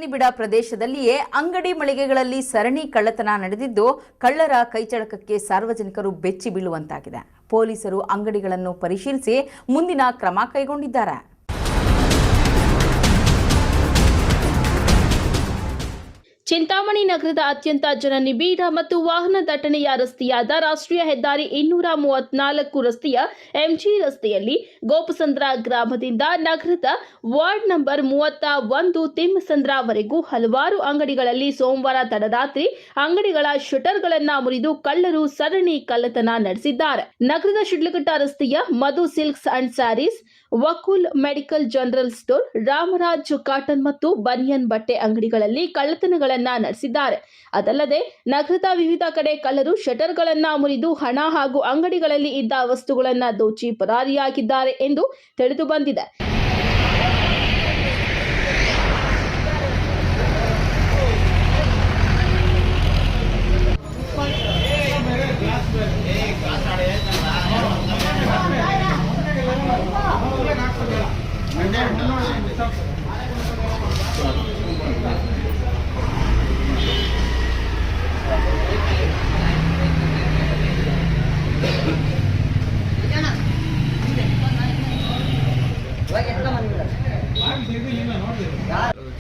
ಬನ್ನಿಬಿಡ ಪ್ರದೇಶದಲ್ಲಿಯೇ ಅಂಗಡಿ ಮಳಿಗೆಗಳಲ್ಲಿ ಸರಣಿ ಕಳ್ಳತನ ನಡೆದಿದ್ದು ಕಳ್ಳರ ಕೈಚಳಕಕ್ಕೆ ಸಾರ್ವಜನಿಕರು ಬೆಚ್ಚಿ ಬೀಳುವಂತಾಗಿದೆ. ಪೊಲೀಸರು ಅಂಗಡಿಗಳನ್ನು ಪರಿಶೀಲಿಸಿ ಮುಂದಿನ ಕ್ರಮ ಕೈಗೊಂಡಿದ್ದಾರೆ. ಚಿಂತಾಮಣಿ ನಗರದ ಅತ್ಯಂತ ಜನನಿಬಿಡ ಮತ್ತು ವಾಹನ ದಟ್ಟಣೆಯ ರಸ್ತೆಯಾದ ರಾಷ್ಟ್ರೀಯ ಹೆದ್ದಾರಿ 234 ರಸ್ತೆಯ ಎಂಜಿ ರಸ್ತೆಯಲ್ಲಿ ಗೋಪಸಂದ್ರ ಗ್ರಾಮದಿಂದ ನಗರದ ವಾರ್ಡ್ ನಂಬರ್ 31 ತಿಮ್ಮಸಂದ್ರವರೆಗೂ ಹಲವಾರು ಅಂಗಡಿಗಳಲ್ಲಿ ಸೋಮವಾರ ತಡರಾತ್ರಿ ಅಂಗಡಿಗಳ ಶಟರ್ಗಳನ್ನು ಮುರಿದು ಕಳ್ಳರು ಸರಣಿ ಕಳ್ಳತನ ನಡೆಸಿದ್ದಾರೆ. ನಗರದ ಶಿಡ್ಲಘಟ್ಟ ರಸ್ತೆಯ Madhu silks and sarees, Vakool medical general store, Ramraj cotton ಮತ್ತು ಬನಿಯನ್ ಬಟ್ಟೆ ಅಂಗಡಿಗಳಲ್ಲಿ ಕಳ್ಳತನಗಳನ್ನು ನಡೆಸಿದ್ದಾರೆ. ಅದಲ್ಲದೆ ನಗರದ ವಿವಿಧ ಕಡೆ ಕಳ್ಳರು ಶಟರ್ಗಳನ್ನು ಮುರಿದು ಹಣ ಹಾಗೂ ಅಂಗಡಿಗಳಲ್ಲಿ ಇದ್ದ ವಸ್ತುಗಳನ್ನು ದೋಚಿ ಪರಾರಿಯಾಗಿದ್ದಾರೆ ಎಂದು ತಿಳಿದು ಬಂದಿದೆ.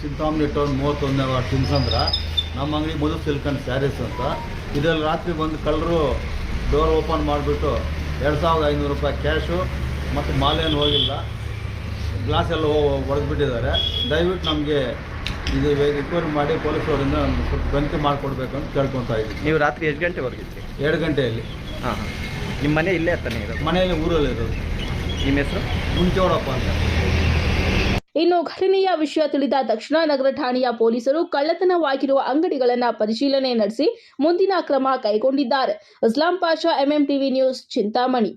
ಚಿಂತಾಮಣಿ ಟೌನ್ 31ನೇ ವಾರ್ಡ್ ತಿಮ್ಮಸಂದ್ರ. ನಮ್ಮ ಅಂಗಡಿ ಮಧು ಸಿಲ್ಕ್ ಅಂಡ್ ಸ್ಯಾರೀಸ್ ಅಂತ. ಇದರಲ್ಲಿ ರಾತ್ರಿ ಬಂದು ಕಳ್ಳರು ಡೋರ್ ಓಪನ್ ಮಾಡಿಬಿಟ್ಟು 2500 ರೂಪಾಯಿ ಕ್ಯಾಶು ಮತ್ತು ಮಾಲೇನು ಹೋಗಿಲ್ಲ, ಗ್ಲಾಸ್ ಎಲ್ಲ ಹೊಡೆದ್ಬಿಟ್ಟಿದ್ದಾರೆ. ದಯವಿಟ್ಟು ನಮಗೆ ಇದು ರಿಕವರಿ ಮಾಡಿ ಪೊಲೀಸವರಿಂದ ಸ್ವಲ್ಪ ತನಿಖೆ ಮಾಡಿಕೊಡ್ಬೇಕು ಅಂತ ಕೇಳ್ಕೊತಾ ಇದ್ದೀವಿ. ನೀವು ರಾತ್ರಿ ಎಷ್ಟು ಗಂಟೆವರೆಗಿದ್ರಿ? 2 ಗಂಟೆಯಲ್ಲಿ. ಹಾಂ ಹಾಂ. ನಿಮ್ಮ ಮನೆ ಇಲ್ಲೇ ತಾನೇ ಇರೋದು? ಮನೆಯಲ್ಲಿ ಊರಲ್ಲಿ ಇರೋದು. ನಿಮ್ಮ ಹೆಸರು? ಮುಂಚೋಡಪ್ಪ ಅಂತ. ಇನ್ನು ಘಟನೆಯ ವಿಷಯ ತಿಳಿದ ದಕ್ಷಿಣ ನಗರ ಠಾಣೆಯ ಪೊಲೀಸರು ಕಳ್ಳತನವಾಗಿರುವ ಅಂಗಡಿಗಳನ್ನು ಪರಿಶೀಲನೆ ನಡೆಸಿ ಮುಂದಿನ ಕ್ರಮ ಕೈಗೊಂಡಿದ್ದಾರೆ. ಇಸ್ಲಾಂ ಪಾಷಾ, MMTV ನ್ಯೂಸ್, ಚಿಂತಾಮಣಿ.